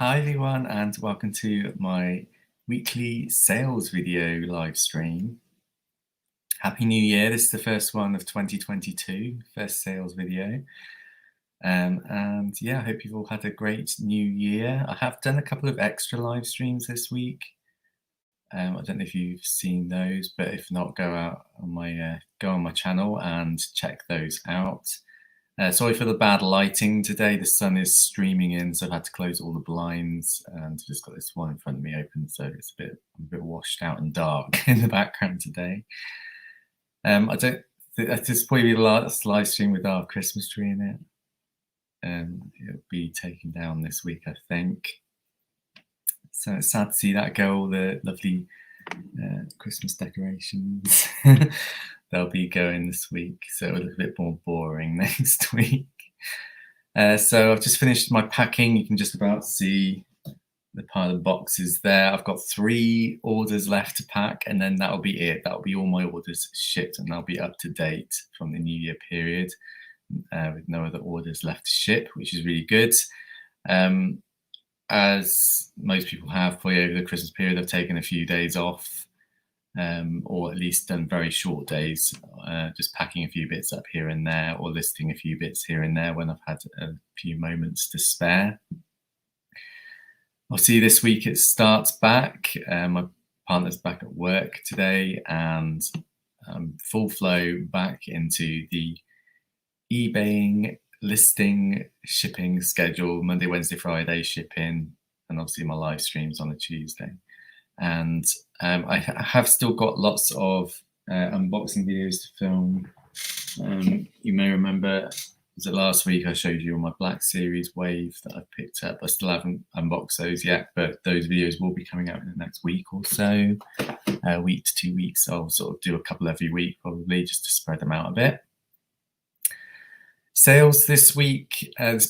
Hi everyone, and welcome to my weekly sales video live stream. Happy New Year. This is the first one of 2022, first sales video. And yeah, I hope you've all had a great new year. I have done a couple of extra live streams this week. I don't know if you've seen those, but if not, go on my channel and check those out. Sorry for the bad lighting today. The sun is streaming in, so I've had to close all the blinds, and just got this one in front of me open, so I'm a bit washed out and dark in the background today. This is probably the last live stream with our Christmas tree in it. It'll be taken down this week, I think. So it's sad to see that go. All the lovely Christmas decorations. They'll be going this week, so it'll look a bit more boring next week. So I've just finished my packing. You can just about see the pile of boxes there. I've got 3 orders left to pack, and then that'll be it. That'll be all my orders shipped, and they'll be up to date from the New Year period with no other orders left to ship, which is really good. As most people have, probably over the Christmas period, I've taken a few days off. Or at least done very short days, just packing a few bits up here and there, or listing a few bits here and there when I've had a few moments to spare. Obviously this week it starts back. My partner's back at work today, and full flow back into the eBaying, listing, shipping schedule, Monday, Wednesday, Friday shipping, and obviously my live streams on a Tuesday. And I have still got lots of unboxing videos to film. You may remember, was it last week I showed you on my Black Series wave that I've picked up. I still haven't unboxed those yet, but those videos will be coming out in the next week or so, week to 2 weeks. I'll sort of do a couple every week probably, just to spread them out a bit. Sales this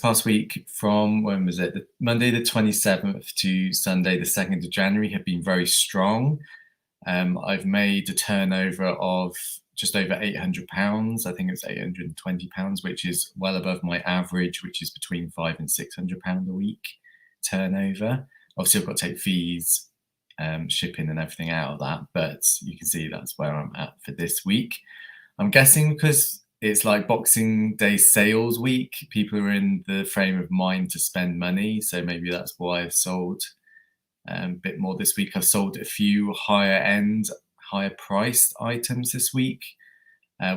past week, from when was it? Monday the 27th to Sunday the 2nd of January have been very strong. I've made a turnover of just over £800. I think it's £820, which is well above my average, which is between £500 and £600 a week turnover. Obviously, I've got to take fees, shipping and everything out of that, but you can see that's where I'm at for this week. I'm guessing because it's like Boxing Day sales week, people are in the frame of mind to spend money, so maybe that's why I've sold a bit more this week. I've sold a few higher priced items this week,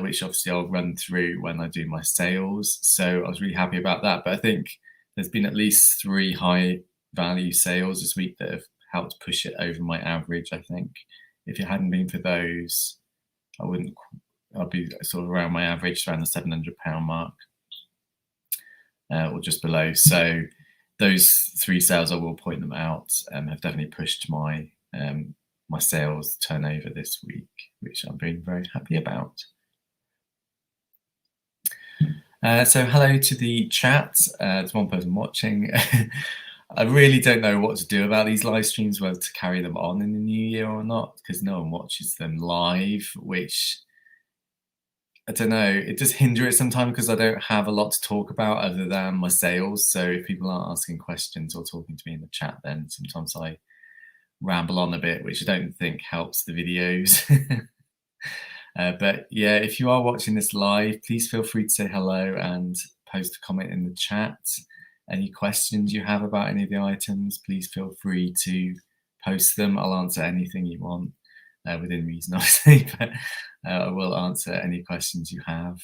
which obviously I'll run through when I do my sales. So I was really happy about that. But I think there's been at least 3 high value sales this week that have helped push it over my average. I think if it hadn't been for those, I'll be sort of around my average, around the £700 mark, or just below. So those 3 sales, I will point them out, have definitely pushed my my sales turnover this week, which I'm being very happy about. So hello to the chat. There's one person watching. I really don't know what to do about these live streams, whether to carry them on in the new year or not, because no one watches them live, which I don't know, it does hinder it sometimes because I don't have a lot to talk about other than my sales. So if people aren't asking questions or talking to me in the chat, then sometimes I ramble on a bit, which I don't think helps the videos. But yeah, if you are watching this live, please feel free to say hello and post a comment in the chat. Any questions you have about any of the items, please feel free to post them. I'll answer anything you want. Within reason, obviously, but I will answer any questions you have.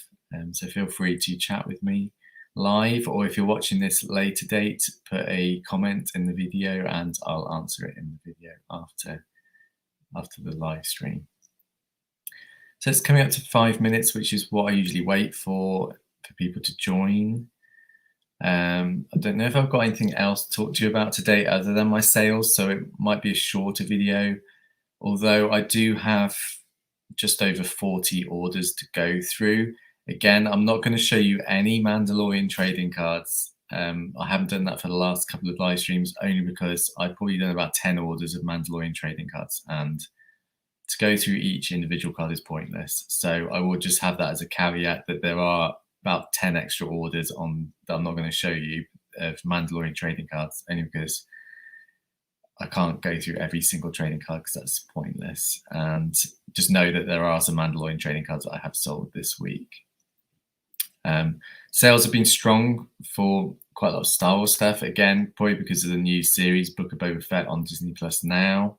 So feel free to chat with me live, or if you're watching this later date, put a comment in the video and I'll answer it in the video after the live stream. So it's coming up to 5 minutes, which is what I usually wait for people to join. I don't know if I've got anything else to talk to you about today other than my sales, so it might be a shorter video. Although I do have just over 40 orders to go through. Again, I'm not going to show you any Mandalorian trading cards. I haven't done that for the last couple of live streams, only because I've probably done about 10 orders of Mandalorian trading cards, and to go through each individual card is pointless. So I will just have that as a caveat, that there are about 10 extra orders on that I'm not going to show you of Mandalorian trading cards, only because I can't go through every single trading card because that's pointless. And just know that there are some Mandalorian trading cards that I have sold this week. Sales have been strong for quite a lot of Star Wars stuff. Again, probably because of the new series Book of Boba Fett on Disney Plus now.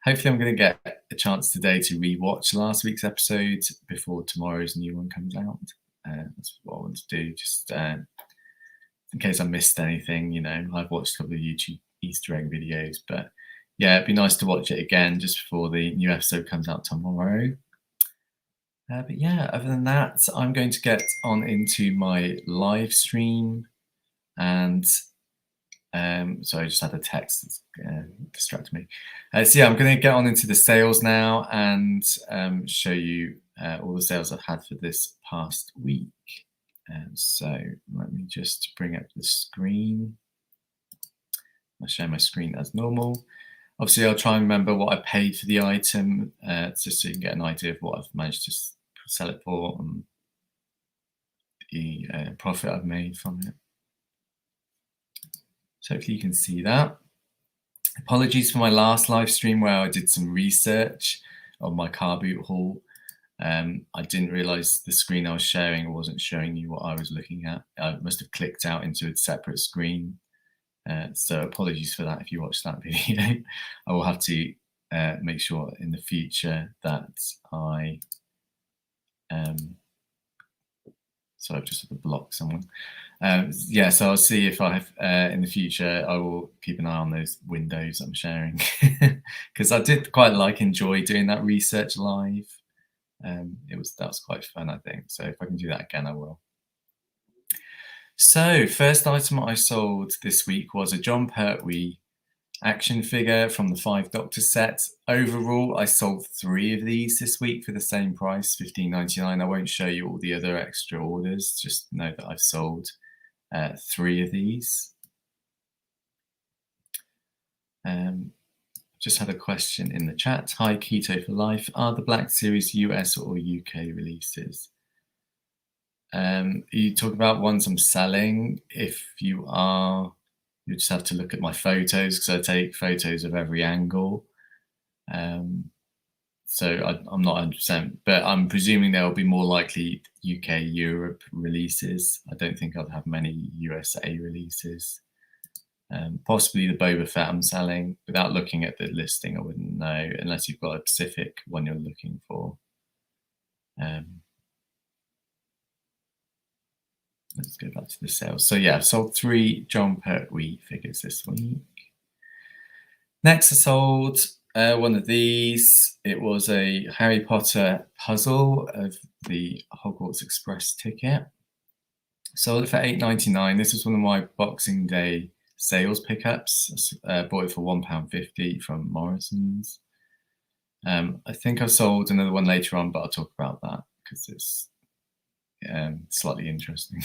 Hopefully, I'm going to get a chance today to rewatch last week's episode before tomorrow's new one comes out. That's what I want to do, just in case I missed anything. You know, I've watched a couple of YouTube Easter egg videos, but yeah, it'd be nice to watch it again just before the new episode comes out tomorrow. But yeah, other than that, I'm going to get on into my live stream, and sorry, I just had a text that distracted me. So yeah, I'm going to get on into the sales now and show you all the sales I've had for this past week. So let me just bring up the screen. I'll share my screen as normal. Obviously, I'll try and remember what I paid for the item, just so you can get an idea of what I've managed to sell it for and the profit I've made from it. So hopefully you can see that. Apologies for my last live stream where I did some research on my car boot haul. I didn't realize the screen I was sharing wasn't showing you what I was looking at. I must have clicked out into a separate screen. So apologies for that if you watched that video. I will have to make sure in the future that I so I've just had to block someone. Yeah, so I'll see if I have in the future. I will keep an eye on those windows I'm sharing because I did quite enjoy doing that research live. That was quite fun, I think. So if I can do that again, I will. So first item I sold this week was a John Pertwee action figure from the 5 Doctor set. Overall, I sold 3 of these this week for the same price, $15.99. I won't show you all the other extra orders. Just know that I've sold 3 of these. Just had a question in the chat. Hi, Keto for Life. Are the Black Series US or UK releases? You talk about ones I'm selling. If you are, you just have to look at my photos because I take photos of every angle. So I'm not 100%, but I'm presuming there will be more likely UK, Europe releases. I don't think I'll have many USA releases. Possibly the Boba Fett I'm selling. Without looking at the listing, I wouldn't know unless you've got a specific one you're looking for. Let's go back to the sales. So yeah, I've sold 3 John Pertwee figures this week. Next, I sold one of these. It was a Harry Potter puzzle of the Hogwarts Express ticket. Sold it for $8.99. This was one of my Boxing Day sales pickups. Bought it for £1.50 from Morrison's. I think I've sold another one later on, but I'll talk about that because it's slightly interesting.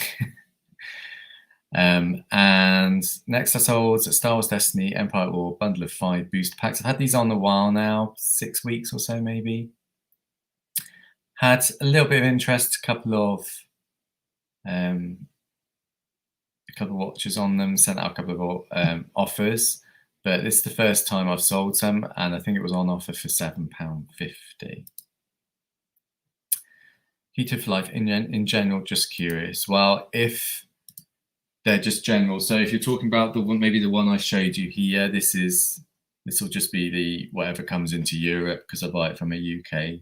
And next I sold Star Wars Destiny Empire War bundle of 5 booster packs. I've had these on a while now, 6 weeks or so maybe. Had a little bit of interest, a couple of watches on them, sent out a couple of offers, but this is the first time I've sold some, and I think it was on offer for £7.50. Keto for Life in general, just curious. Well, if they're just general, so if you're talking about the one, maybe the one I showed you here, this will just be the whatever comes into Europe because I buy it from a UK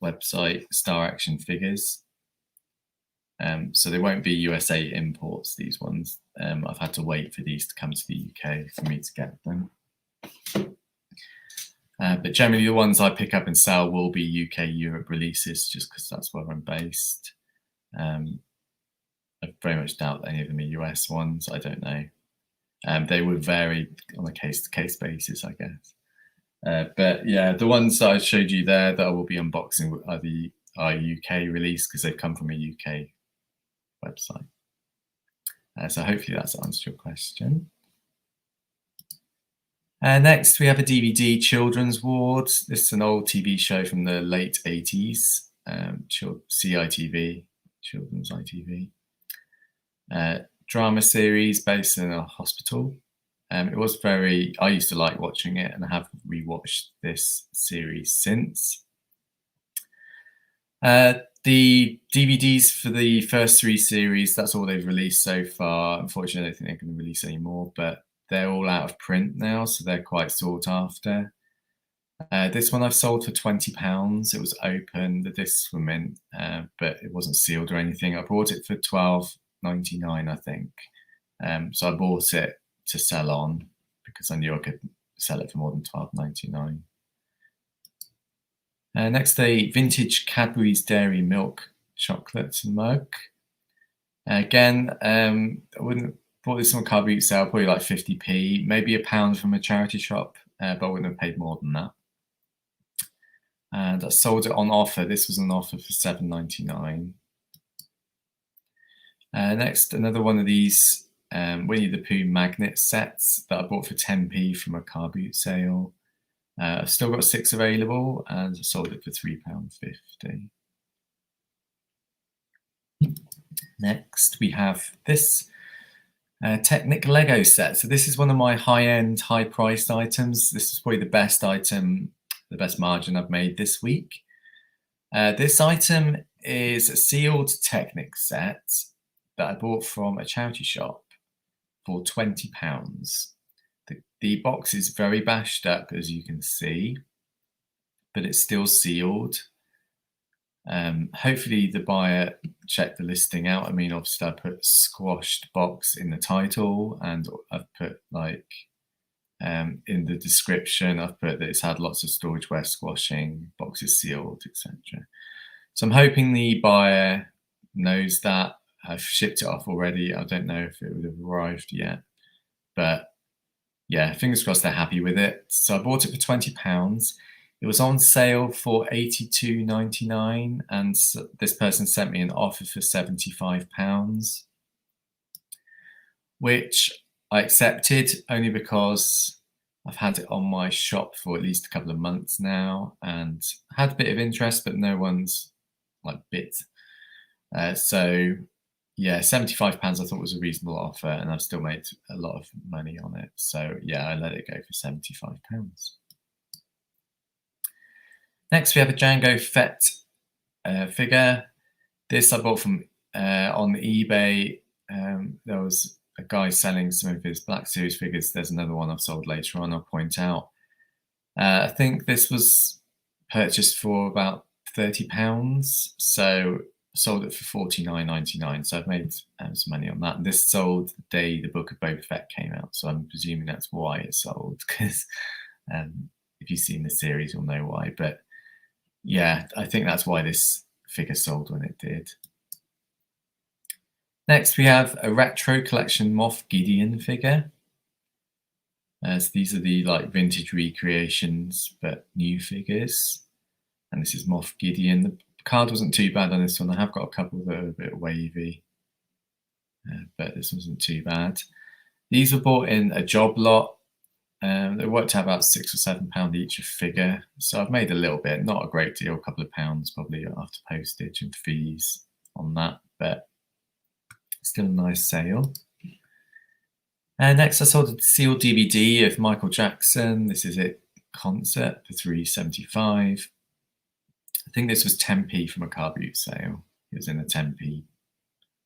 website, Star Action Figures. So they won't be USA imports, these ones. I've had to wait for these to come to the UK for me to get them. But generally the ones I pick up and sell will be UK, Europe releases just because that's where I'm based. I very much doubt any of them are US ones. I don't know. They would vary on a case-to-case basis, I guess. But yeah, the ones that I showed you there that I will be unboxing are UK release because they've come from a UK website. So hopefully that's answered your question. Next, we have a DVD, Children's Ward. This is an old TV show from the late 80s, CITV, Children's ITV. Drama series based in a hospital. It was very, I used to like watching it, and I have rewatched this series since. The DVDs for the first 3 series, that's all they've released so far. Unfortunately, I don't think they're going to release any more, but they're all out of print now, so they're quite sought after. This one I've sold for £20. It was open, the discs were mint, but it wasn't sealed or anything. I bought it for £12.99, I think. So I bought it to sell on because I knew I could sell it for more than £12.99. Next, a vintage Cadbury's Dairy Milk chocolate mug. Again, I wouldn't have bought this on car boot sale, probably like 50p, maybe £1 from a charity shop, but I wouldn't have paid more than that. And I sold it on offer. This was an offer for £7.99. Next, another one of these Winnie the Pooh magnet sets that I bought for 10p from a car boot sale. I've still got 6 available, and I sold it for £3.50. Next, we have this Technic Lego set. So this is one of my high-end, high-priced items. This is probably the best item, the best margin I've made this week. This item is a sealed Technic set that I bought from a charity shop for £20. The box is very bashed up, as you can see, but it's still sealed. Hopefully the buyer checked the listing out. I mean, obviously I put squashed box in the title, and I've put like in the description, I've put that it's had lots of storage ware squashing, box is sealed, etc. So I'm hoping the buyer knows that. I've shipped it off already. I don't know if it would have arrived yet, but yeah, fingers crossed they're happy with it. So I bought it for £20. It was on sale for £82.99, and this person sent me an offer for £75, which I accepted only because I've had it on my shop for at least a couple of months now, and had a bit of interest, but no one's like bit. So yeah, £75 I thought was a reasonable offer, and I've still made a lot of money on it. So yeah, I let it go for £75. Next, we have a Django Fett figure. This I bought from on eBay. There was a guy selling some of his Black Series figures. There's another one I've sold later on, I'll point out. I think this was purchased for about £30, so sold it for £49.99. So I've made some money on that. And this sold the day the Book of Boba Fett came out, so I'm presuming that's why it sold, because if you've seen the series, you'll know why. But yeah, I think that's why this figure sold when it did. Next, we have a retro collection Moff Gideon figure. So these are the like vintage recreations, but new figures. And this is Moff Gideon. The card wasn't too bad on this one. I have got a couple that are a bit wavy, but this wasn't too bad. These were bought in a job lot. They worked out about £6 or £7 each a figure. So I've made a little bit, not a great deal, a couple of pounds probably after postage and fees on that, but still a nice sale. Next, I sold a sealed DVD of Michael Jackson. This is it concert for £3.75. I think this was 10p from a car boot sale. It was in a 10p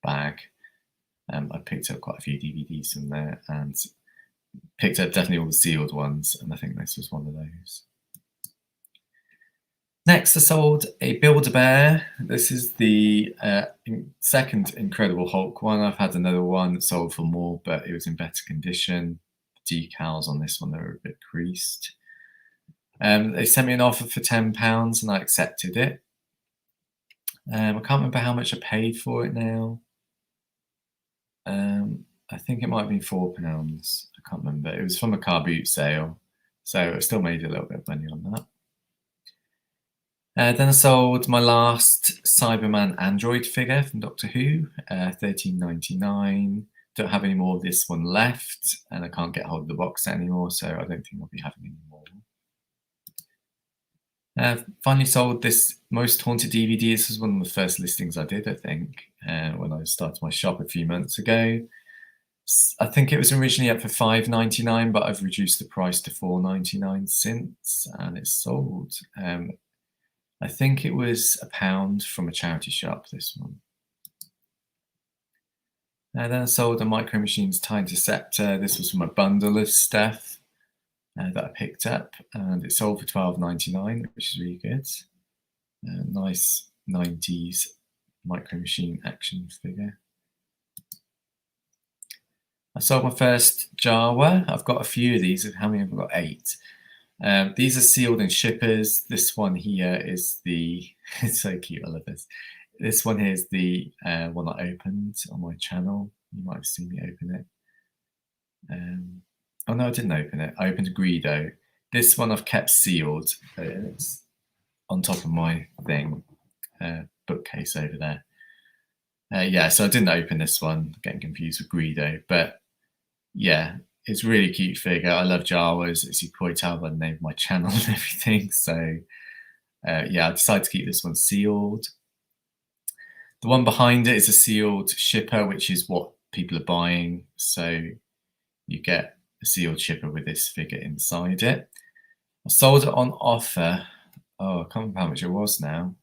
bag. I picked up quite a few DVDs from there, and picked up definitely all the sealed ones, and I think this was one of those. Next, I sold a Build-A-Bear. This is the second Incredible Hulk one. I've had another one that sold for more, but it was in better condition. The decals on this one, they were a bit creased. They sent me an offer for £10, and I accepted it. I can't remember how much I paid for it now. I think it might have been £4. I can't remember. It was from a car boot sale, so I still made a little bit of money on that. Then I sold my last Cyberman Android figure from Doctor Who, £13.99. Don't have any more of this one left, and I can't get hold of the box set anymore, so I don't think I'll be having any more. Finally sold this Most Haunted DVD. This was one of the first listings I did, I think, when I started my shop a few months ago. I think it was originally up for £5.99, but I've reduced the price to £4.99 since, and it's sold. I think it was £1 from a charity shop, this one. And then I sold a Micro Machines Tie Interceptor. This was from a bundle of stuff that I picked up, and it sold for £12.99, which is really good. Nice 90s Micro Machine action figure. I sold my first Jawa. I've got a few of these. How many have I got? 8. These are sealed in shippers. This one here is the, it's so cute, I love this. This one here is the one I opened on my channel. You might have seen me open it. Oh no, I didn't open it. I opened Greedo. This one I've kept sealed. It's on top of my thing, bookcase over there. Yeah, so I didn't open this one, getting confused with Greedo, but yeah, it's really cute figure. I love Jawas, as you can probably tell by the name of my channel and everything. So yeah, I decided to keep this one sealed. The one behind it is a sealed shipper, which is what people are buying. So you get a sealed shipper with this figure inside it. I sold it on offer. Oh, I can't remember how much it was now.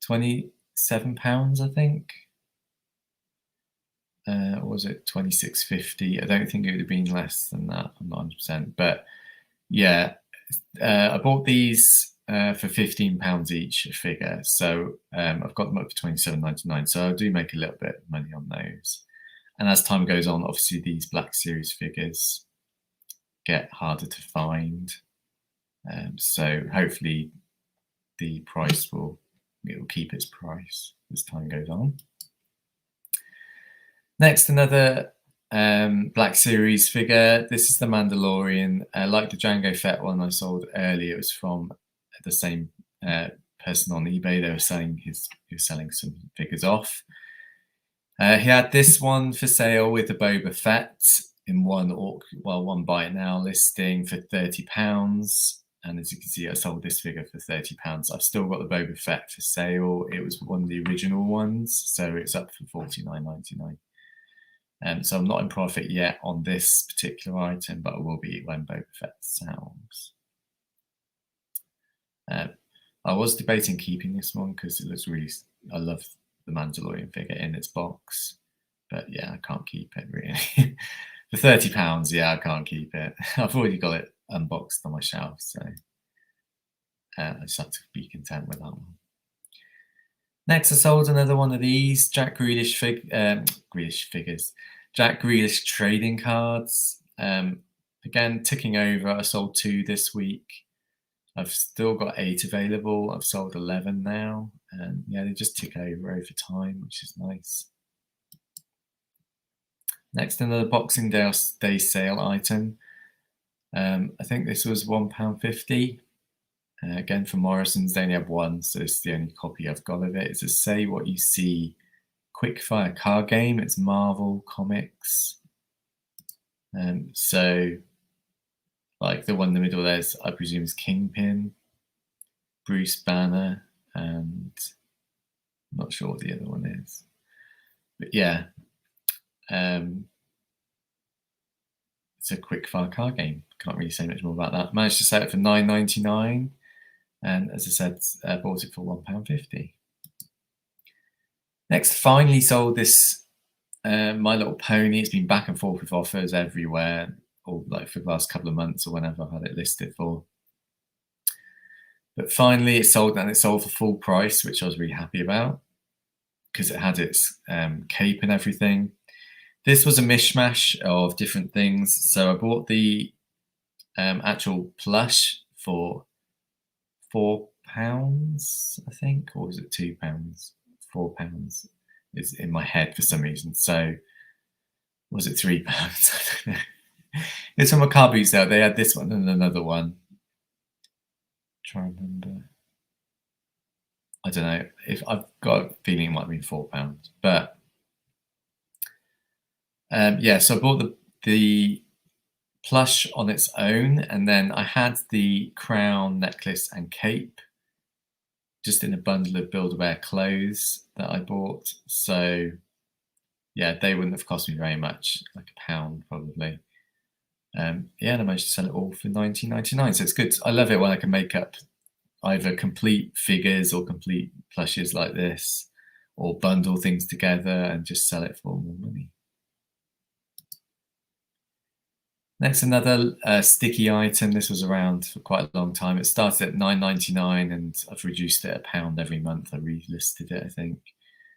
£27, I think. Or was it 26.50? I don't think it would have been less than that. I'm not 100%, but yeah, I bought these for £15 each a figure, so I've got them up for £27.99. So I do make a little bit of money on those. And as time goes on, obviously these Black Series figures get harder to find. So hopefully the price will keep its price as time goes on. Next, another Black Series figure. This is the Mandalorian. Like the Jango Fett one I sold earlier, it was from the same person on eBay. He was selling some figures off. He had this one for sale with the Boba Fett in one buy it now listing for £30. And as you can see, I sold this figure for £30. I've still got the Boba Fett for sale. It was one of the original ones, so it's up for £49.99. So I'm not in profit yet on this particular item, but I will be when Boba Fett sells. I was debating keeping this one because it looks really, I love the Mandalorian figure in its box, but yeah, I can't keep it really. For £30, yeah, I can't keep it. I've already got it unboxed on my shelf, so I just have to be content with that one. Next, I sold another one of these Jack Grealish figures, Jack Grealish trading cards. Again, ticking over. I sold 2 this week. I've still got 8 available. I've sold 11 now, and yeah, they just tick over time, which is nice. Next, another Boxing Day sale item. I think this was £1.50. Again, from Morrison's, they only have one, so it's the only copy I've got of it. It's a Say What You See quickfire card game. It's Marvel Comics. So, like the one in the middle there's, I presume, is Kingpin, Bruce Banner, and I'm not sure what the other one is. But yeah, it's a quickfire card game. Can't really say much more about that. Managed to sell it for £9.99. And as I said, I bought it for £1.50. Next, finally sold this My Little Pony. It's been back and forth with offers everywhere, or like for the last couple of months or whenever I've had it listed for. But finally it sold, and it sold for full price, which I was really happy about because it had its cape and everything. This was a mishmash of different things. So I bought the actual plush for £4, I think, or was it £2? £4 is in my head for some reason. So was it £3? I don't know. It's from a car boot sale. They had this one and another one. Try and remember. I don't know. If I've got a feeling it might be £4, but yeah. So I bought the plush on its own, and then I had the crown, necklace, and cape just in a bundle of Build-A-Bear clothes that I bought. So yeah, they wouldn't have cost me very much, like £1 probably. Yeah, and I managed to sell it all for 19.99. So it's good. I love it when I can make up either complete figures or complete plushes like this, or bundle things together and just sell it for more money. Next, another sticky item. This was around for quite a long time. It started at £9.99 and I've reduced it £1 every month. I relisted it, I think.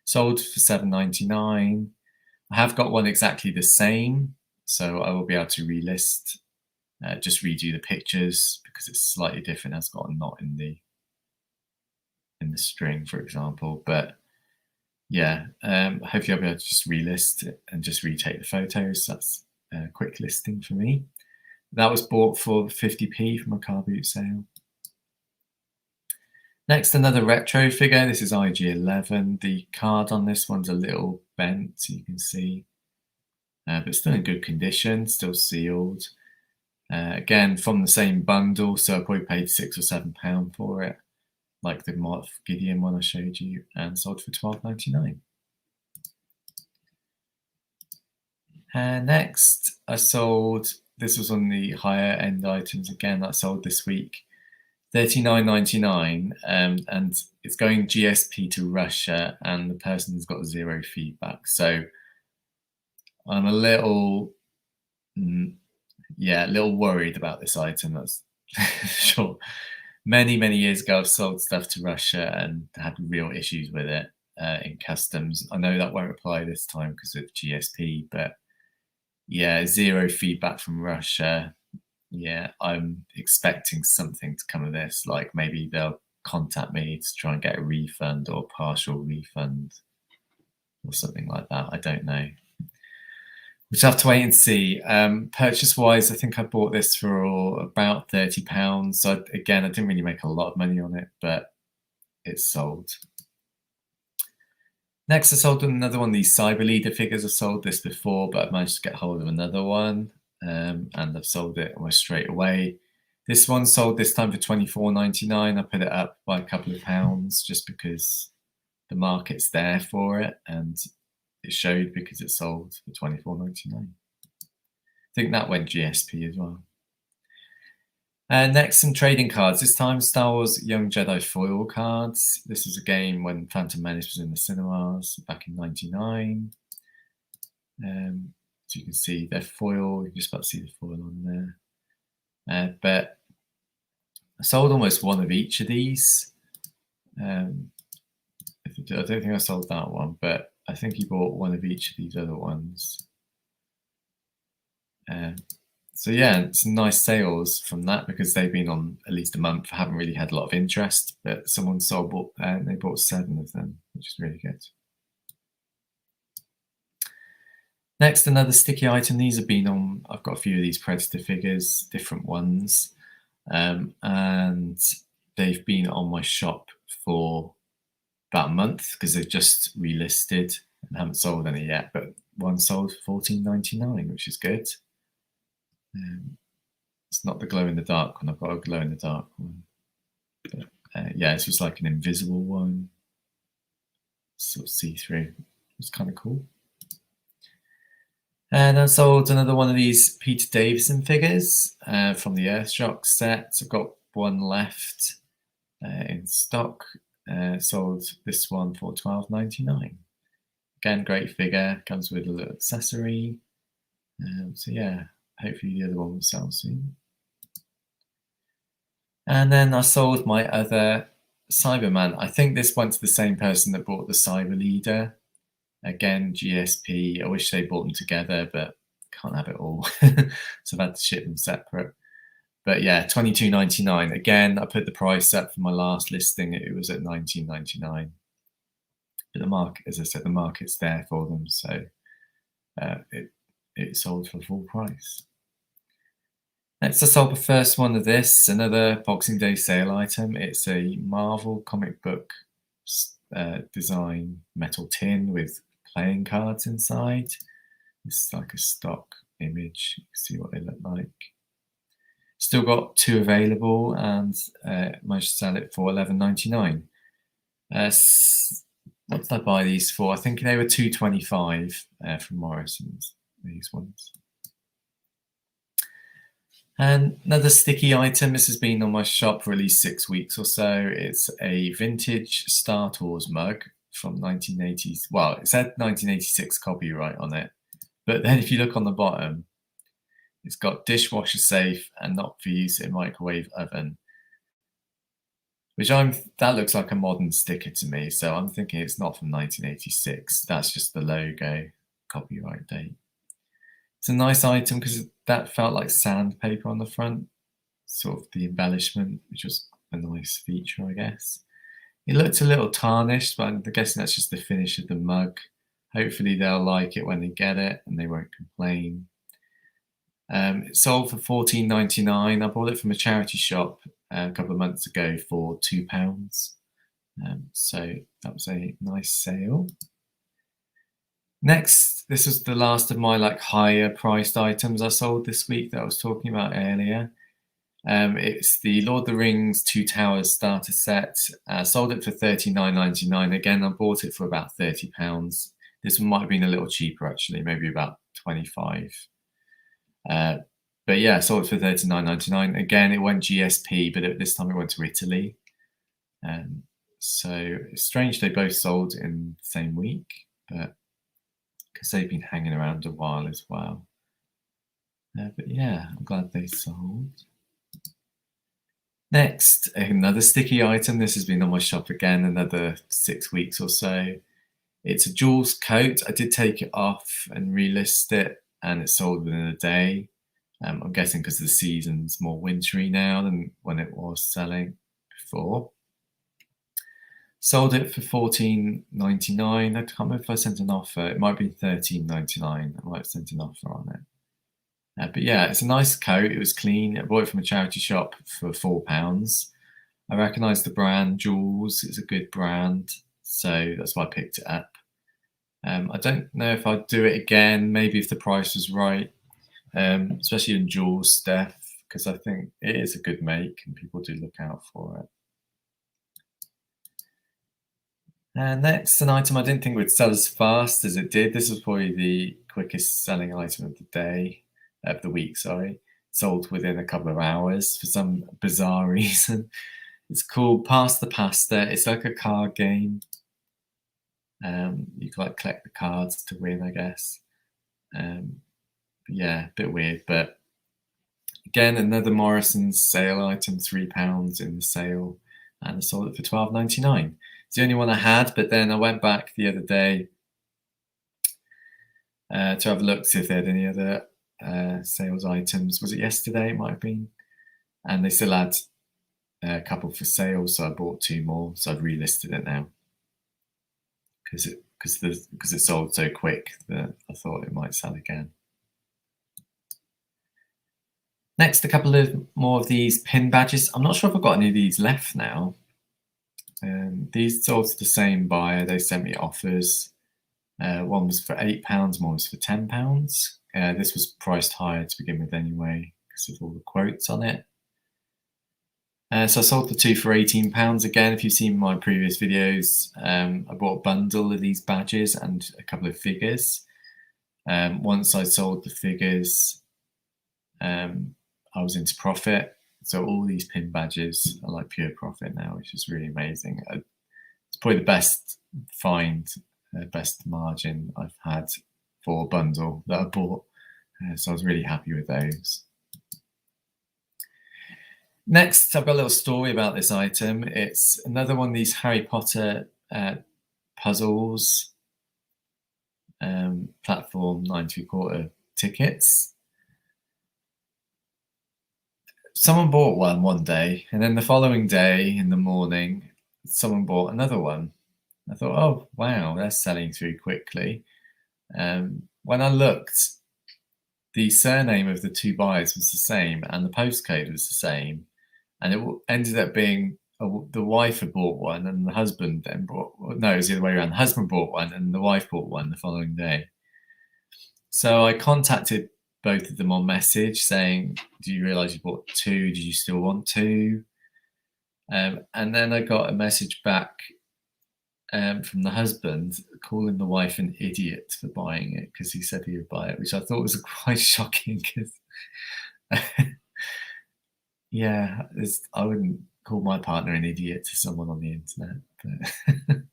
Sold for £7.99. I have got one exactly the same, so I will be able to relist, just redo the pictures because it's slightly different. It's got a knot in the string, for example. But yeah, hopefully I'll be able to just relist it and just retake the photos. That's a quick listing for me. That was bought for 50p from a car boot sale. Next, another retro figure. This is IG11. The card on this one's a little bent, you can see, but still in good condition, still sealed. Again, from the same bundle, so I probably paid £6 or £7 for it, like the Moth Gideon one I showed you, and sold for £12.99. Next, I sold, this was on the higher end items again, that sold this week, £39.99, and it's going GSP to Russia, and the person's got 0 feedback. So I'm a little, a little worried about this item, that's sure. Many years ago, I've sold stuff to Russia and had real issues with it in customs. I know that won't apply this time because of GSP, but yeah, 0 feedback from Russia. Yeah, I'm expecting something to come of this, like maybe they'll contact me to try and get a refund or partial refund or something like that. I don't know. We'll just have to wait and see. Purchase-wise, I think I bought this for about £30. So again, I didn't really make a lot of money on it, but it's sold. Next, I sold another one of these Cyber Leader figures. I sold this before, but I've managed to get hold of another one, and I've sold it almost straight away. This one sold this time for £24.99. I put it up by a couple of pounds just because the market's there for it, and it showed because it sold for £24.99. I think that went GSP as well. Next, some trading cards. This time, Star Wars Young Jedi foil cards. This was a game when Phantom Menace was in the cinemas back in '99. So you can see they're foil. You can just about see the foil on there. But I sold almost one of each of these. I don't think I sold that one, but I think he bought one of each of these other ones. So yeah, it's nice sales from that because they've been on at least a month. I haven't really had a lot of interest, but someone sold and they bought 7 of them, which is really good. Next, another sticky item. These have been on, I've got a few of these Predator figures, different ones, and they've been on my shop for about a month because they've just relisted and haven't sold any yet, but one sold for £14.99, which is good. It's not the glow in the dark one. I've got a glow in the dark one. But, yeah, it's just like an invisible one, sort of see through. It's kind of cool. And I sold another one of these Peter Davison figures from the Earthshock set. I've got one left in stock. Sold this one for £12.99. Again, great figure. Comes with a little accessory. So yeah, hopefully the other one will sell soon. And then I sold my other Cyberman. I think this went to the same person that bought the Cyber Leader. Again, GSP. I wish they bought them together, but can't have it all. So I've had to ship them separate. But yeah, £22.99. Again, I put the price up for my last listing. It was at £19.99. But the market, as I said, the market's there for them. So it sold for full price. Next, I sold the first one of this, another Boxing Day sale item. It's a Marvel comic book design metal tin with playing cards inside. This is like a stock image. You can see what they look like. Still got 2 available and managed to sell it for £11.99. What did I buy these for? I think they were $2.25 from Morrison's, these ones. And another sticky item, this has been on my shop for at least 6 weeks or so. It's a vintage Star Tours mug from 1980s. Well, it said 1986 copyright on it. But then if you look on the bottom, it's got dishwasher safe and not for use in microwave oven. Which that looks like a modern sticker to me, so I'm thinking it's not from 1986. That's just the logo, copyright date. It's a nice item because that felt like sandpaper on the front, sort of the embellishment, which was a nice feature, I guess. It looked a little tarnished, but I'm guessing that's just the finish of the mug. Hopefully they'll like it when they get it and they won't complain. It sold for $14.99. I bought it from a charity shop a couple of months ago for £2. So that was a nice sale. Next, this was the last of my higher priced items I sold this week that I was talking about earlier. It's the Lord of the Rings Two Towers starter set. Sold it for $39.99. Again, I bought it for about £30. This one might have been a little cheaper actually, maybe about $25. But yeah, sold it for $39.99. Again, it went GSP, but this time it went to Italy. So it's strange they both sold in the same week, but because they've been hanging around a while as well. But yeah, I'm glad they sold. Next, another sticky item. This has been on my shop again, another 6 weeks or so. It's a Jules coat. I did take it off and relist it, and it sold within a day. I'm guessing because the season's more wintry now than when it was selling before. Sold it for $14.99. I can't remember if I sent an offer. It might be $13.99. I might have sent an offer on it. But yeah, it's a nice coat. It was clean. I bought it from a charity shop for £4. I recognise the brand Jules. It's a good brand, so that's why I picked it up. I don't know if I'd do it again. Maybe if the price was right, especially in Jules stuff, because I think it is a good make and people do look out for it. And next, an item I didn't think would sell as fast as it did. This was probably the quickest selling item of the day. Of the week, sorry. Sold within a couple of hours for some bizarre reason. It's called Pass the Pasta. It's like a card game. You can collect the cards to win, I guess. Yeah, a bit weird, but again, another Morrison's sale item, £3 in the sale, and I sold it for $12.99. It's the only one I had, but then I went back the other day to have a look, see if they had any other sales items. Was it yesterday? It might have been. And they still had a couple for sale, so I bought 2 more. So I've relisted it now because it sold so quick that I thought it might sell again. Next, a couple of more of these pin badges. I'm not sure if I've got any of these left now. These sold to the same buyer. They sent me offers. One was for £8, one was for £10. This was priced higher to begin with anyway, because of all the quotes on it. So I sold the 2 for £18. Again, if you've seen my previous videos, I bought a bundle of these badges and a couple of figures. Once I sold the figures, I was into profit. So all these pin badges are like pure profit now, which is really amazing. It's probably the best find, best margin I've had for a bundle that I bought. So I was really happy with those. Next, I've got a little story about this item. It's another one of these Harry Potter puzzles, platform 9 3/4 tickets. Someone bought one day, and then the following day in the morning, someone bought another one. I thought, oh, wow, they're selling through quickly. When I looked, the surname of the 2 buyers was the same, and the postcode was the same. And it ended up being the wife had bought one, and the husband then bought. No, it was the other way around. The husband bought one, and the wife bought one the following day. So I contacted both of them on message saying, "Do you realise you bought 2? Do you still want 2?" And then I got a message back from the husband calling the wife an idiot for buying it because he said he would buy it, which I thought was quite shocking because, yeah, I wouldn't call my partner an idiot to someone on the internet. But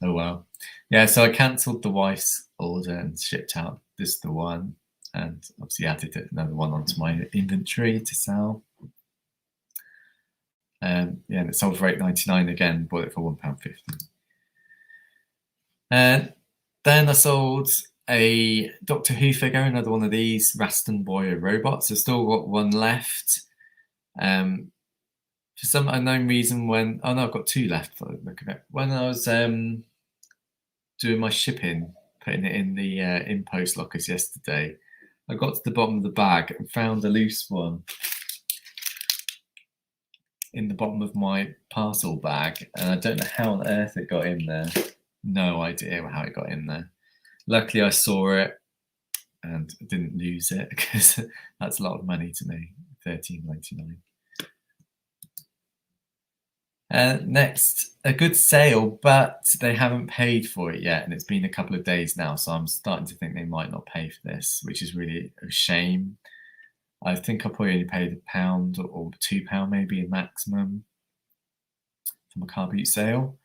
oh well. Yeah, so I cancelled the wife's order and shipped out just the one, and obviously added another one onto my inventory to sell. Yeah, and it sold for £8.99 again, bought it for £1.50. And then I sold a Doctor Who figure, another one of these Raston Boy robots. I've still got one left. For some unknown reason, I've got two left. Look at it. When I was doing my shipping, putting it in the in-post lockers yesterday, I got to the bottom of the bag and found a loose one in the bottom of my parcel bag, and I don't know how on earth it got in there. No idea how it got in there. Luckily, I saw it and didn't lose it because that's a lot of money to me. £13.99. Next, a good sale, but they haven't paid for it yet, and it's been a couple of days now, so I'm starting to think they might not pay for this, which is really a shame. I think I probably only paid £1 or £2 maybe a maximum from a car boot sale.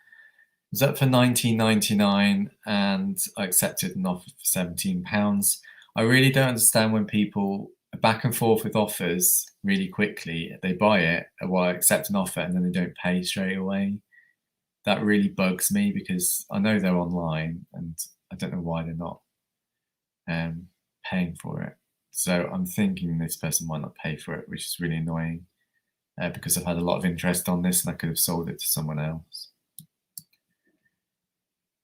It was up for £19.99 and I accepted an offer for £17. I really don't understand when people are back and forth with offers really quickly. They buy it, or accept an offer, and then they don't pay straight away. That really bugs me because I know they're online and I don't know why they're not paying for it. So I'm thinking this person might not pay for it, which is really annoying because I've had a lot of interest on this and I could have sold it to someone else.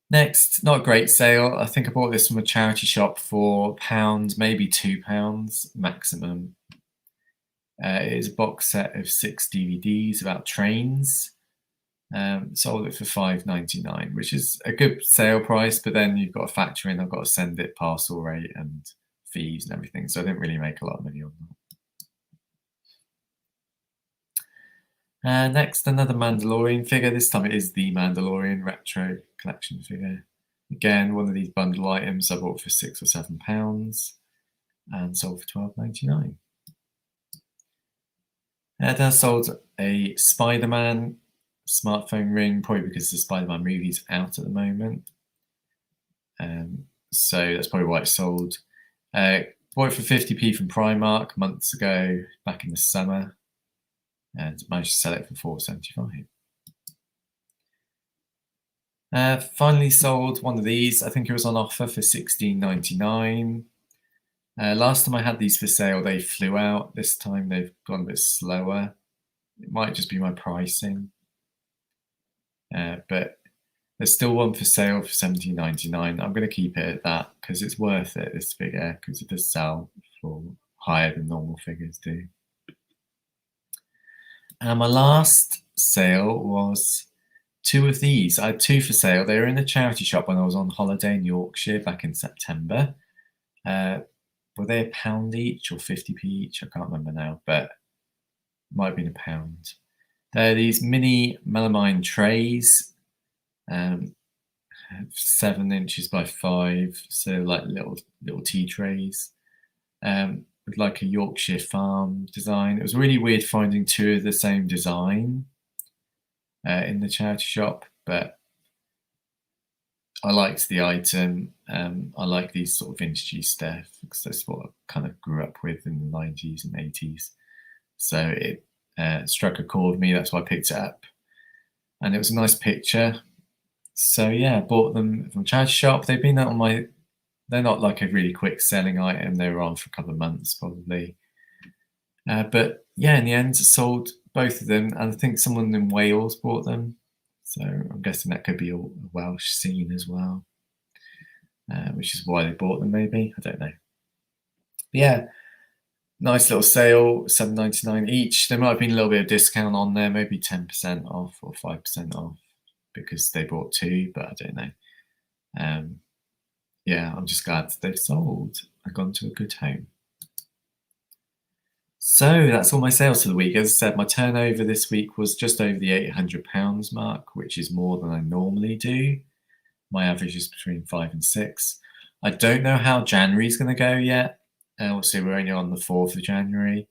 Next, not a great sale. I think I bought this from a charity shop for £1, maybe £2 maximum. It is a box set of 6 DVDs about trains. Sold it for £5.99, which is a good sale price, but then you've got to factor in I've got to send it parcel rate and fees and everything, so I didn't really make a lot of money on that. Next, another Mandalorian figure. This time it is the Mandalorian retro collection figure. Again, one of these bundle items I bought for £6 or £7 and sold for £12.99. Then I sold a Spider-Man smartphone ring, probably because the Spider-Man movie's out at the moment. So that's probably why it sold. Bought it for 50p from Primark months ago, back in the summer, and managed to sell it for £4.75. Finally sold one of these. I think it was on offer for £16.99. Last time I had these for sale, they flew out. This time they've gone a bit slower. It might just be my pricing. But there's still one for sale for £17.99. I'm going to keep it at that because it's worth it, this figure, because it does sell for higher than normal figures do. And my last sale was two of these. I had two for sale. They were in a charity shop when I was on holiday in Yorkshire back in September. Were they £1 each or 50p each? I can't remember now, but it might have been £1. They're these mini melamine trays, 7 inches by 5, so like little tea trays, with like a Yorkshire farm design. It was really weird finding two of the same design in the charity shop, but I liked the item. I like these sort of vintagey stuff because that's what I kind of grew up with in the 90s and 80s. So it struck a chord with me. That's why I picked it up, and it was a nice picture. So yeah, I bought them from a charity shop. They've been out on my. They're not like a really quick selling item. They were on for a couple of months probably. But yeah, in the end, I sold both of them, and I think someone in Wales bought them. So I'm guessing that could be a Welsh scene as well, which is why they bought them. Maybe I don't know. But yeah. Nice little sale, £7.99 each. There might have been a little bit of discount on there, maybe 10% off or 5% off because they bought two, but I don't know. Yeah, I'm just glad they've sold and gone to a good home. So that's all my sales for the week. As I said, my turnover this week was just over the £800 mark, which is more than I normally do. My average is between 5 and 6. I don't know how January's going to go yet. Obviously, we're only on the 4th of January.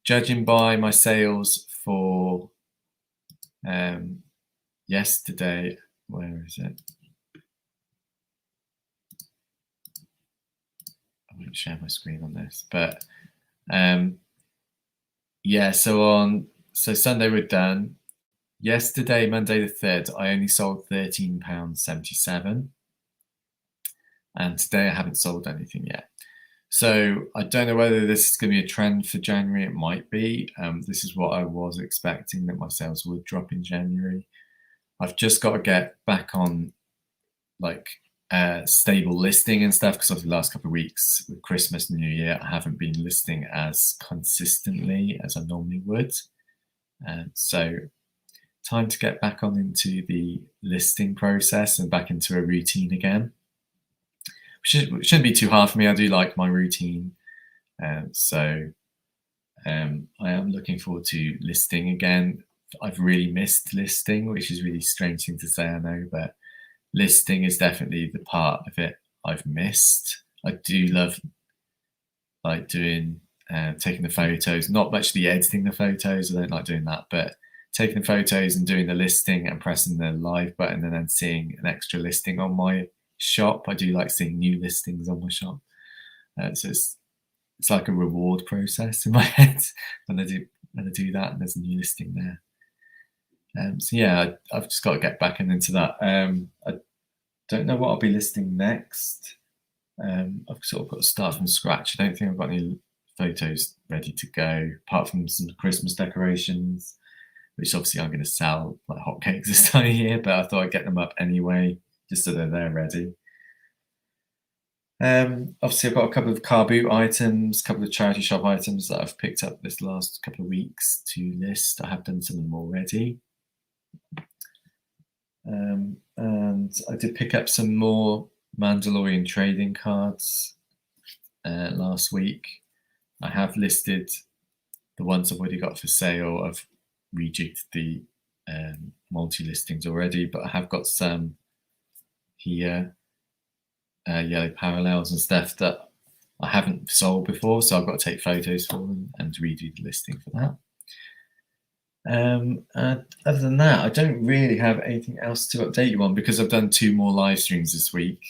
Judging by my sales for yesterday, where is it? I won't share my screen on this, but yeah. So Sunday we're done. Yesterday, Monday the 3rd, I only sold £13.77, and today I haven't sold anything yet. So I don't know whether this is going to be a trend for January. It might be. This is what I was expecting, that my sales would drop in January. I've just got to get back on like stable listing and stuff, because over the last couple of weeks with Christmas and New Year, I haven't been listing as consistently as I normally would. So time to get back on into the listing process and back into a routine again. Shouldn't be too hard for me. I do like my routine. So I am looking forward to listing again. I've really missed listing, which is a really strange thing to say, I know, but listing is definitely the part of it I've missed. I do love like doing taking the photos, not much the editing the photos. I don't like doing that, but taking the photos and doing the listing and pressing the live button and then seeing an extra listing on my shop. I do like seeing new listings on my shop. So it's like a reward process in my head when I do that and there's a new listing there. So yeah, I've just got to get back into that. I don't know what I'll be listing next. I've sort of got to start from scratch. I don't think I've got any photos ready to go, apart from some Christmas decorations, which obviously I'm going to sell like hotcakes this time of year, but I thought I'd get them up anyway, just so they're ready. Obviously, I've got a couple of car boot items, a couple of charity shop items that I've picked up this last couple of weeks to list. I have done some of them already. And I did pick up some more Mandalorian trading cards last week. I have listed the ones I've already got for sale. I've rejigged the multi-listings already, but I have got some here, yellow parallels and stuff that I haven't sold before, so I've got to take photos for them and redo the listing for that. Other than that, I don't really have anything else to update you on, because I've done 2 more live streams this week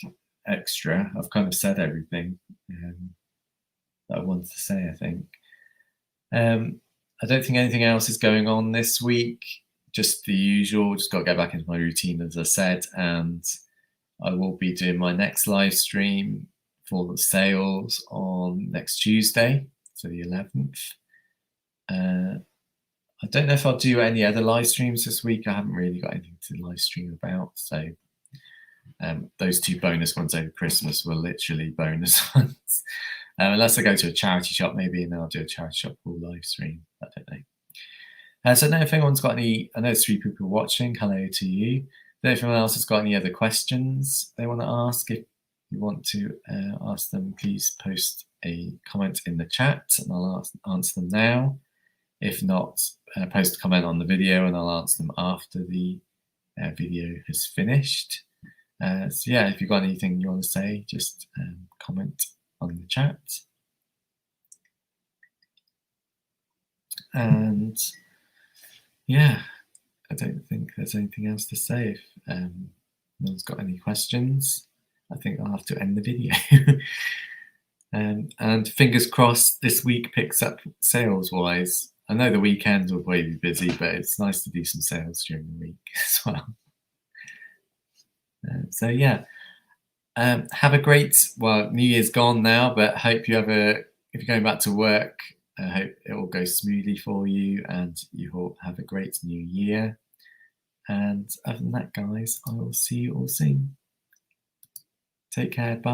extra. I've kind of said everything that I wanted to say, I think. I don't think anything else is going on this week, just the usual. Just got to get back into my routine, as I said, and I will be doing my next live stream for the sales on next Tuesday, so the 11th. I don't know if I'll do any other live streams this week. I haven't really got anything to live stream about, so those 2 bonus ones over Christmas were literally bonus ones. Unless I go to a charity shop maybe, and then I'll do a charity shop full live stream. I don't know. So I don't know if anyone's got any. I know there's 3 people watching. Hello to you. I don't know if anyone else has got any other questions they want to ask. If you want to ask them, please post a comment in the chat and I'll answer them now. If not, post a comment on the video and I'll answer them after the video has finished. So yeah, if you've got anything you want to say, just comment on the chat. And yeah, I don't think there's anything else to say. If no one's got any questions, I think I'll have to end the video. And fingers crossed this week picks up sales-wise. I know the weekends will probably be busy, but it's nice to do some sales during the week as well. So yeah, have a great, well, New Year's gone now, but hope you have if you're going back to work, I hope it all goes smoothly for you and you all have a great new year. And other than that, guys, I will see you all soon. Take care. Bye.